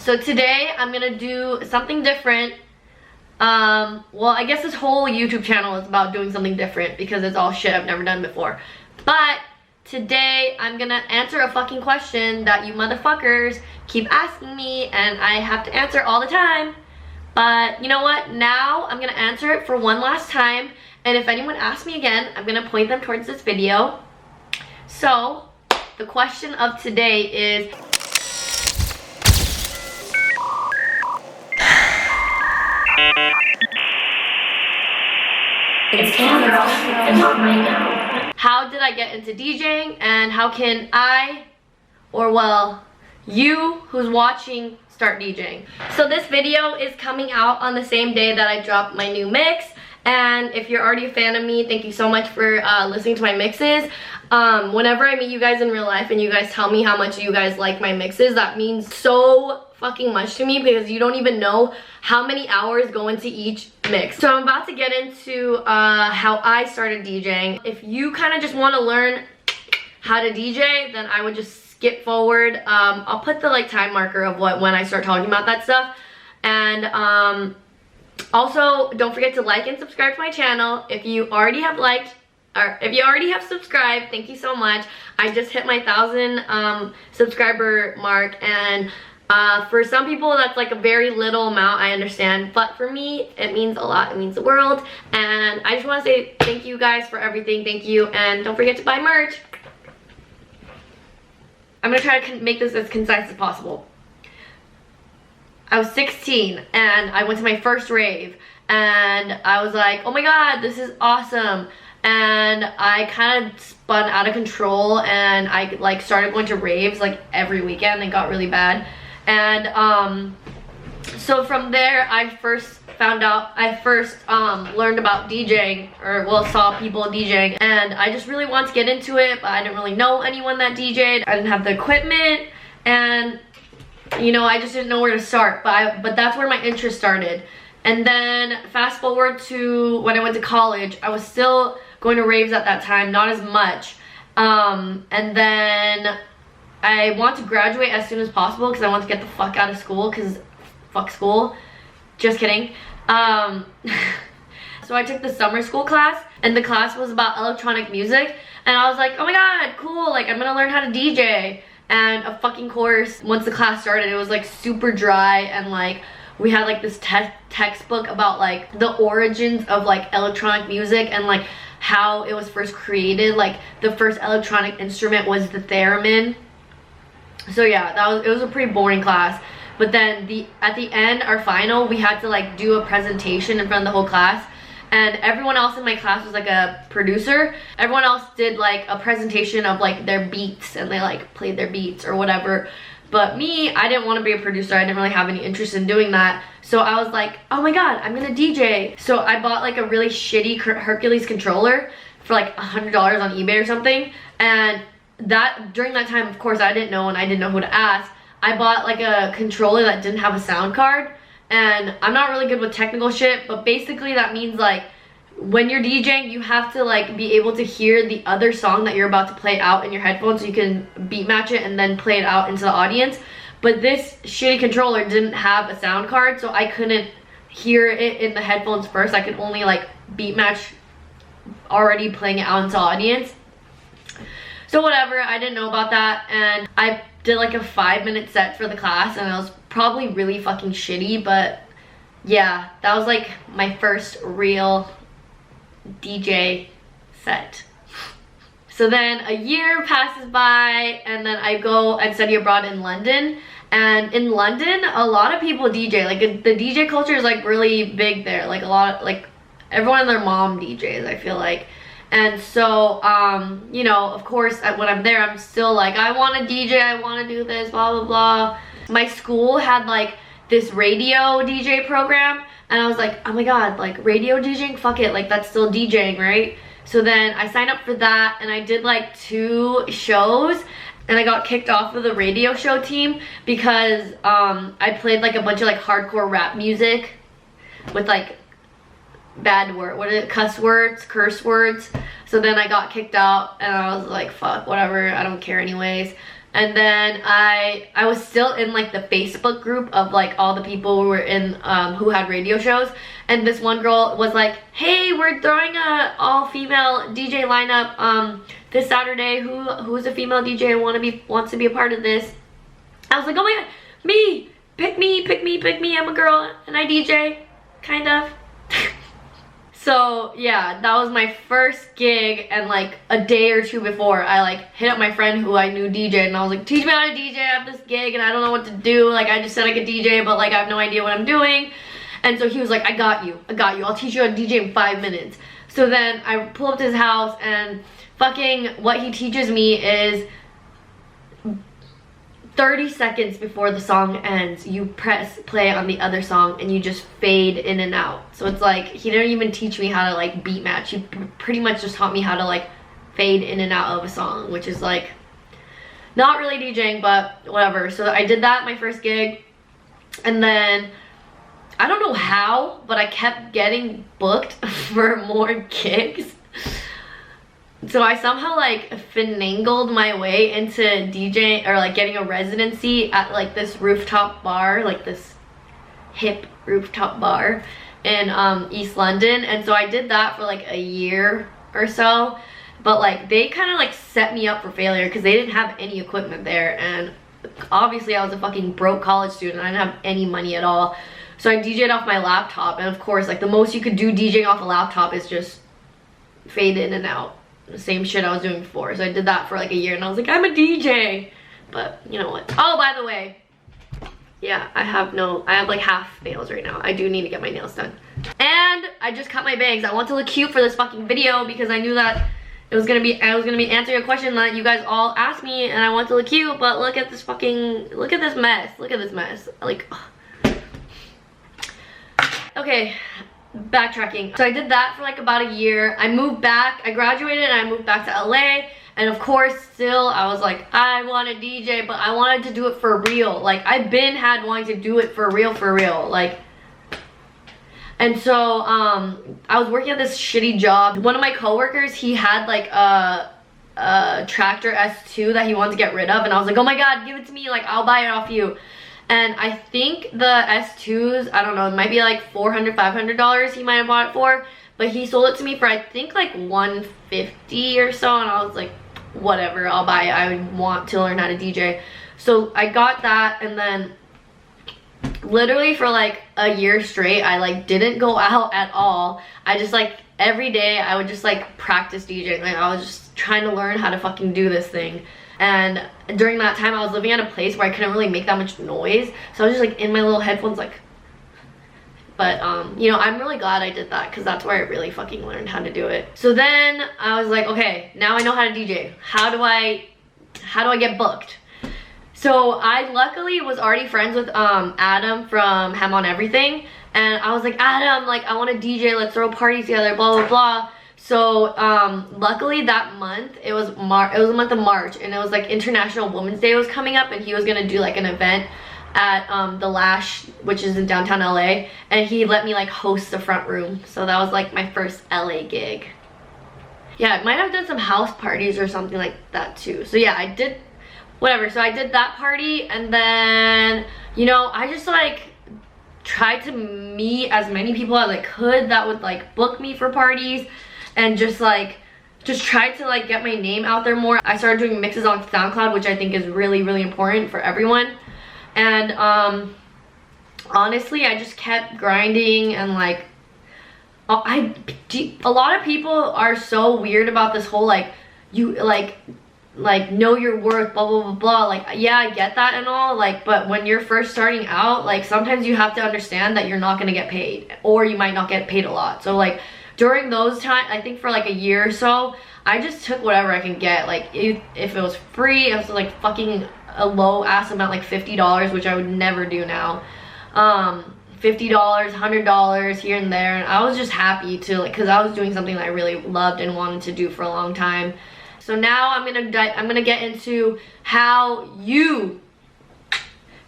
So today I'm gonna do something different. Well, I guess this whole YouTube channel is about doing something different because it's all shit I've never done before. But today I'm gonna answer a fucking question that you motherfuckers keep asking me and I have to answer all the time. But you know what? Now I'm gonna answer it for one last time, and if anyone asks me again, I'm gonna point them towards this video. So the question of today is, it's camera and not right now. How did I get into DJing, and how can I, or well, you who's watching, start DJing? So this video is coming out on the same day that I drop my new mix, and if you're already a fan of me, thank you so much for listening to my mixes. Whenever I meet you guys in real life and you guys tell me how much you guys like my mixes, that means so fucking much to me because you don't even know how many hours go into each mix. So I'm about to get into how I started DJing. If you kind of just want to learn how to DJ, then I would just skip forward. I'll put the like time marker of when I start talking about that stuff. And also don't forget to like and subscribe to my channel. If you already have liked, or if you already have subscribed, thank you so much. I just hit my 1,000 subscriber mark, and for some people that's like a very little amount, I understand, but for me it means a lot. It means the world, and I just want to say thank you guys for everything. Thank you, and don't forget to buy merch. I'm gonna try to make this as concise as possible. I was 16 and I went to my first rave, and I was like, oh my god, this is awesome. And I kind of spun out of control, and I like started going to raves like every weekend and got really bad. And so from there I first learned about DJing, or well, saw people DJing, and I just really wanted to get into it, but I didn't really know anyone that DJ'd. I didn't have the equipment, and you know, I just didn't know where to start, but that's where my interest started. And then fast forward to when I went to college, I was still going to raves at that time, not as much. And then I want to graduate as soon as possible because I want to get the fuck out of school, because fuck school. Just kidding. So I took the summer school class, and the class was about electronic music, and I was like, oh my god, cool, like I'm gonna learn how to DJ. And of fucking course, once the class started, it was like super dry, and like we had like this textbook about like the origins of like electronic music and like how it was first created. Like the first electronic instrument was the theremin. So yeah, it was a pretty boring class. But then at the end, our final, we had to like do a presentation in front of the whole class, and everyone else in my class was like a producer. Everyone else did like a presentation of like their beats, and they like played their beats or whatever. But me, I didn't want to be a producer. I didn't really have any interest in doing that. So I was like, oh my god, I'm gonna DJ. So I bought like a really shitty Hercules controller for like $100 on eBay or something. And during that time, of course, I didn't know, and I didn't know who to ask. I bought like a controller that didn't have a sound card. And I'm not really good with technical shit, but basically that means like when you're DJing, you have to like be able to hear the other song that you're about to play out in your headphones, so you can beat match it and then play it out into the audience. But this shitty controller didn't have a sound card, so I couldn't hear it in the headphones first. I could only like beat match already playing it out into the audience. So whatever, I didn't know about that, and I did like a 5-minute set for the class, and it was probably really fucking shitty, but yeah, that was like my first real DJ set. So then a year passes by, and then I go and study abroad in London. And in London, a lot of people DJ. Like the DJ culture is like really big there. Like a lot of, like everyone and their mom DJs, I feel like. And so you know, of course when I'm there, I'm still like, I want to DJ, I want to do this, blah blah blah. My school had like this radio DJ program, and I was like, oh my god, like radio DJing, fuck it, like that's still DJing, right? So then I signed up for that, and I did like 2 shows, and I got kicked off of the radio show team because I played like a bunch of like hardcore rap music with like bad word, curse words. So then I got kicked out, and I was like, fuck, whatever, I don't care anyways. And then I was still in like the Facebook group of like all the people who were in who had radio shows, and this one girl was like, hey, we're throwing a all-female DJ lineup this Saturday. Who's a female DJ and wants to be a part of this? I was like, oh my god, me, pick me, I'm a girl and I DJ, kind of. So yeah, that was my first gig, and like a day or two before, I like hit up my friend who I knew DJ, and I was like, teach me how to DJ, I have this gig and I don't know what to do. Like, I just said I could DJ, but like I have no idea what I'm doing. And so he was like, I got you, I'll teach you how to DJ in 5 minutes. So then I pull up to his house, and fucking what he teaches me is 30 seconds before the song ends, you press play on the other song and you just fade in and out. So it's like, he didn't even teach me how to like beat match. He pretty much just taught me how to like fade in and out of a song, which is like not really DJing, but whatever. So I did that my first gig, and then I don't know how, but I kept getting booked for more gigs. So I somehow like finagled my way into DJ, or like getting a residency at like this rooftop bar, like this hip rooftop bar in East London. And so I did that for like a year or so, but like they kind of like set me up for failure because they didn't have any equipment there, and obviously I was a fucking broke college student. I didn't have any money at all. So I DJ'd off my laptop, and of course like the most you could do DJing off a laptop is just fade in and out. The same shit I was doing before. So I did that for like a year, and I was like, I'm a DJ. But you know what? Oh, by the way, yeah, I have like half nails right now. I do need to get my nails done. And I just cut my bangs. I want to look cute for this fucking video because I knew that I was gonna be answering a question that you guys all asked me, and I want to look cute. But look at this mess. Look at this mess. Like, ugh. Okay. Backtracking. So I did that for like about a year. I moved back, I graduated and I moved back to LA, and of course still I was like, I want to DJ, but I wanted to do it for real. Like, I've been wanting to do it for real like. And so I was working at this shitty job. One of my coworkers, he had like a tractor S2 that he wanted to get rid of, and I was like, oh my god, give it to me, like I'll buy it off you. And I think the S2s, I don't know, it might be like $400, $500 he might have bought it for, but he sold it to me for I think like $150 or so, and I was like, whatever, I'll buy it. I want to learn how to DJ. So I got that, and then literally for like a year straight, I like didn't go out at all. I just like every day I would just like practice DJing. Like, I was just trying to learn how to fucking do this thing. And during that time I was living at a place where I couldn't really make that much noise, so I was just like in my little headphones like. But you know, I'm really glad I did that because that's where I really fucking learned how to do it. So then I was like, okay, now I know how to DJ. How do I get booked? So I luckily was already friends with Adam from Hem on Everything, and I was like, Adam, like I want to DJ, let's throw parties together, blah blah blah. So luckily that month, it was the month of March, and it was like International Women's Day was coming up, and he was gonna do like an event at the Lash, which is in downtown LA, and he let me like host the front room. So that was like my first LA gig. Yeah, I might have done some house parties or something like that too. So yeah, I did whatever. So I did that party, and then, you know, I just like tried to meet as many people as I could that would like book me for parties, and just tried to like get my name out there more. I started doing mixes on SoundCloud, which I think is really, really important for everyone. And honestly, I just kept grinding, and like a lot of people are so weird about this whole like, you like know your worth, blah blah blah blah. Like, yeah, I get that and all, like, but when you're first starting out, like sometimes you have to understand that you're not gonna get paid, or you might not get paid a lot. So like during those times, I think for like a year or so, I just took whatever I can get. Like if it was free, it was like fucking a low ass amount, like $50, which I would never do now. $50, $100 here and there, and I was just happy to, like, because I was doing something that I really loved and wanted to do for a long time. So now I'm gonna get into how you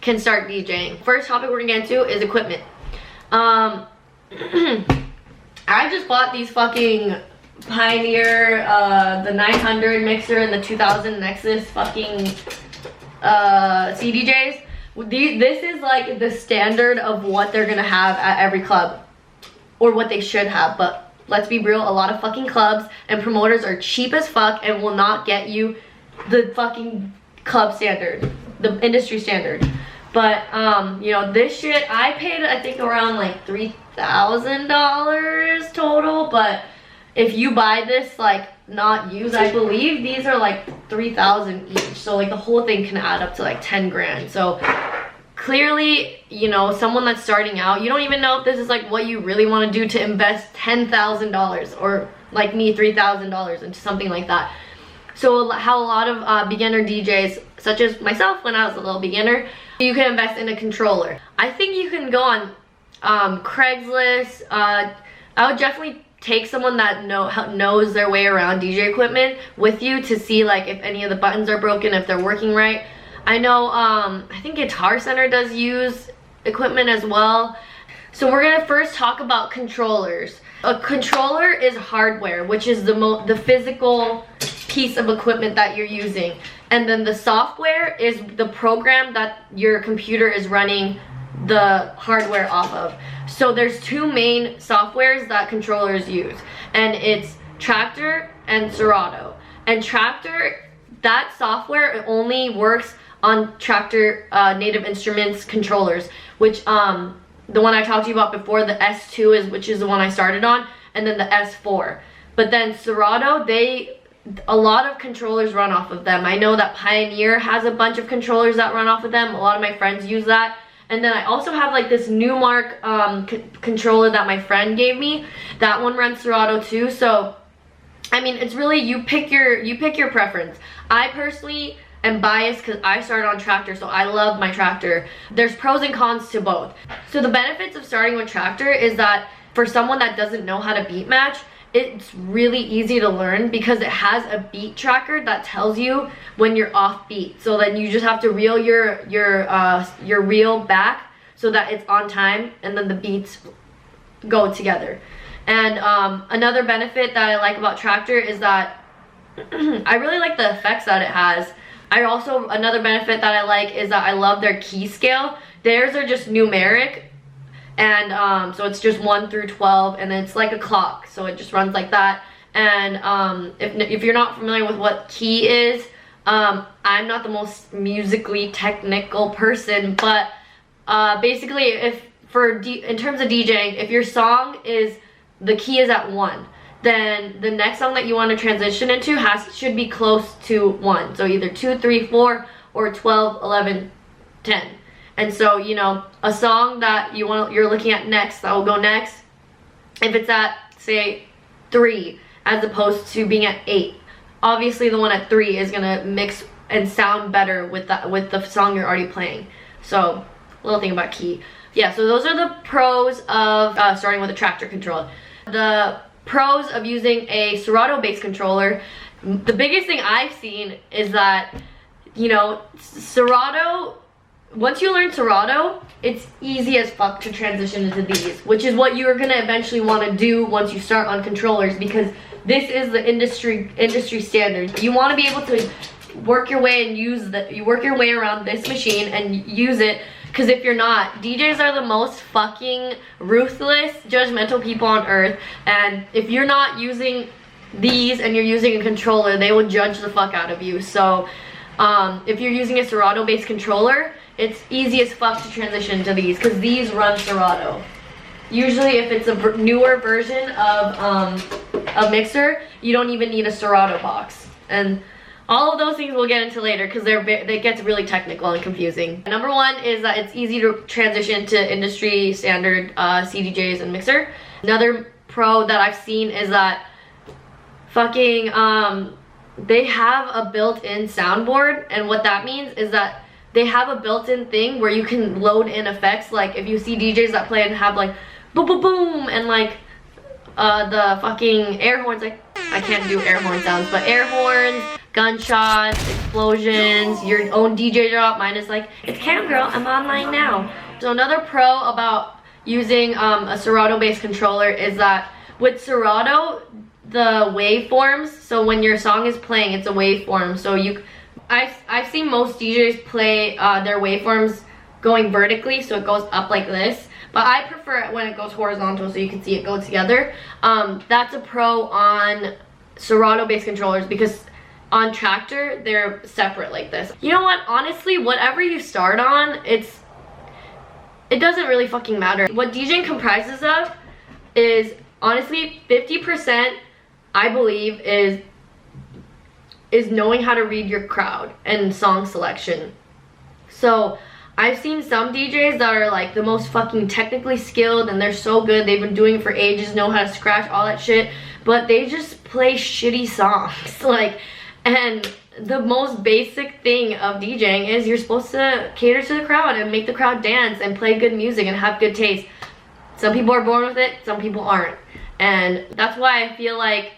can start DJing. First topic we're gonna get into is equipment. I just bought these fucking Pioneer, the 900 mixer and the 2000 Nexus fucking CDJs, this is like the standard of what they're gonna have at every club, or what they should have. But let's be real, a lot of fucking clubs and promoters are cheap as fuck and will not get you the fucking club standard, the industry standard. But you know, this shit, I paid I think around like $3,000 total. But if you buy this like not used, I believe these are like $3,000 each. So like the whole thing can add up to like 10 grand. So clearly, you know, someone that's starting out, you don't even know if this is like what you really want to do to invest $10,000 or like me $3,000 into something like that. So how a lot of beginner DJs, such as myself when I was a little beginner, you can invest in a controller. I think you can go on Craigslist. I would definitely take someone that knows their way around DJ equipment with you to see like if any of the buttons are broken, if they're working right. I know I think Guitar Center does use equipment as well. So we're gonna first talk about controllers. A controller is hardware, which is the physical piece of equipment that you're using, and then the software is the program that your computer is running the hardware off of. So there's two main softwares that controllers use, and it's Chapter and Serato. And Chapter, that software only works on Chapter Native Instruments controllers, which the one I talked to you about before, the S2 which is the one I started on, and then the S4. But then Serato, a lot of controllers run off of them. I know that Pioneer has a bunch of controllers that run off of them. A lot of my friends use that. And then I also have like this Newmark controller that my friend gave me. That one runs Serato too. So I mean, it's really you pick your preference. I personally am biased because I started on Chapter, so I love my Chapter. There's pros and cons to both. So the benefits of starting with Chapter is that for someone that doesn't know how to beat match, it's really easy to learn because it has a beat tracker that tells you when you're off beat. So then you just have to reel your reel back so that it's on time, and then the beats go together. And another benefit that I like about Chapter is that I really like the effects that it has. Another benefit that I like is that I love their key scale. Theirs are just numeric. And so it's just 1 through 12, and then it's like a clock, so it just runs like that. And if you're not familiar with what key is, I'm not the most musically technical person, but basically in terms of DJing, if your song the key is at 1, then the next song that you want to transition into should be close to 1. So either 2, 3, 4, or 12, 11, 10. And so, you know, a song that you're looking at next, that will go next, if it's at, say, 3, as opposed to being at 8, obviously the one at 3 is gonna mix and sound better with the song you're already playing. So, little thing about key. Yeah, so those are the pros of starting with a Chapter controller. The pros of using a Serato-based controller, the biggest thing I've seen is that, you know, once you learn Serato, it's easy as fuck to transition into these, which is what you're gonna eventually want to do once you start on controllers, because this is the industry standard. You want to be able to work your way around this machine and use it, because if you're not, DJs are the most fucking ruthless, judgmental people on earth, and if you're not using these and you're using a controller, they will judge the fuck out of you. So if you're using a Serato-based controller, it's easy as fuck to transition to these, because these run Serato. Usually if it's a newer version of a mixer, you don't even need a Serato box. And all of those things we'll get into later, because they get really technical and confusing. Number 1 is that it's easy to transition to industry standard CDJs and mixer. Another pro that I've seen is that fucking they have a built-in soundboard, and what that means is that they have a built-in thing where you can load in effects. Like if you see DJs that play and have like boom boom boom and like the fucking air horns, like I can't do air horn sounds, but air horns, gunshots, explosions, your own DJ drop. Mine is like, it's cam girl, I'm online now. So another pro about using a Serato based controller is that with Serato, the waveforms, so when your song is playing, it's a waveform, so I've seen most DJs play their waveforms going vertically, so it goes up like this. But I prefer it when it goes horizontal so you can see it go together. That's a pro on Serato based controllers, because on Chapter they're separate like this. You know what? Honestly, whatever you start on, it doesn't really fucking matter. What DJing comprises of is honestly 50%, I believe, is knowing how to read your crowd and song selection. So I've seen some DJs that are like the most fucking technically skilled and they're so good, they've been doing it for ages, know how to scratch, all that shit, but they just play shitty songs. Like, and the most basic thing of DJing is you're supposed to cater to the crowd and make the crowd dance and play good music and have good taste. Some people are born with it, some people aren't. And that's why I feel like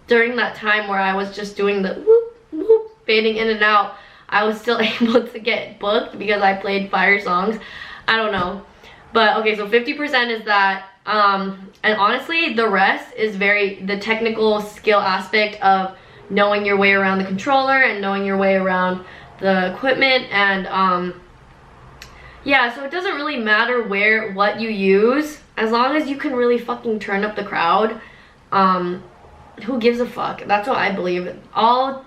during that time where I was just doing the whoop, whoop, fading in and out, I was still able to get booked because I played fire songs. I don't know. But okay, so 50% is that. And honestly, the rest is the technical skill aspect of knowing your way around the controller and knowing your way around the equipment. And yeah, so it doesn't really matter what you use, as long as you can really fucking turn up the crowd. Who gives a fuck? That's what I believe. All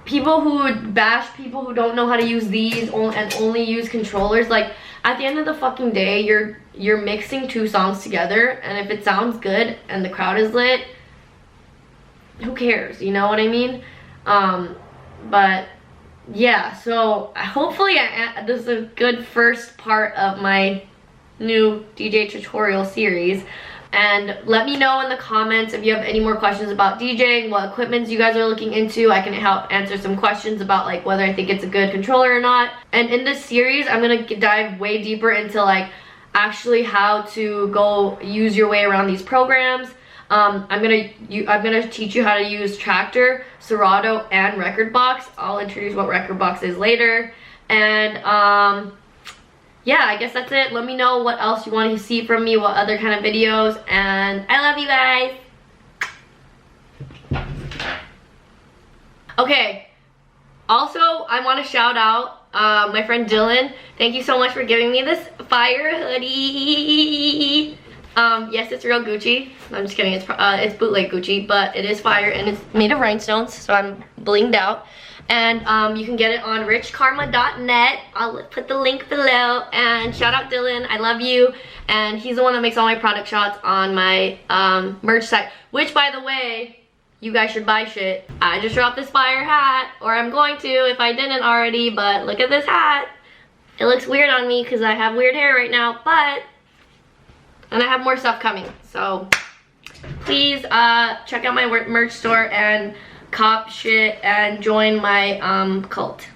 people who would bash people who don't know how to use these and only use controllers, like, at the end of the fucking day, you're mixing two songs together, and if it sounds good and the crowd is lit, who cares? You know what I mean? But yeah, so hopefully this is a good first part of my new DJ tutorial series. And let me know in the comments if you have any more questions about DJing, what equipments you guys are looking into. I can help answer some questions about like whether I think it's a good controller or not. And in this series, I'm gonna dive way deeper into like actually how to go use your way around these programs. I'm gonna teach you how to use Chapter, Serato, and Rekordbox. I'll introduce what Rekordbox is later. And yeah, I guess that's it. Let me know what else you want to see from me, what other kind of videos, and I love you guys. Okay, also I want to shout out my friend Dylan. Thank you so much for giving me this fire hoodie. Yes, it's real Gucci. I'm just kidding, it's bootleg Gucci, but it is fire and it's made of rhinestones, so I'm blinged out. And you can get it on richkarma.net. I'll put the link below. And shout out Dylan, I love you. And he's the one that makes all my product shots on my merch site, which, by the way, you guys should buy shit. I just dropped this fire hat, or I'm going to if I didn't already, but look at this hat. It looks weird on me because I have weird hair right now, and I have more stuff coming. So please check out my merch store and cop shit and join my cult.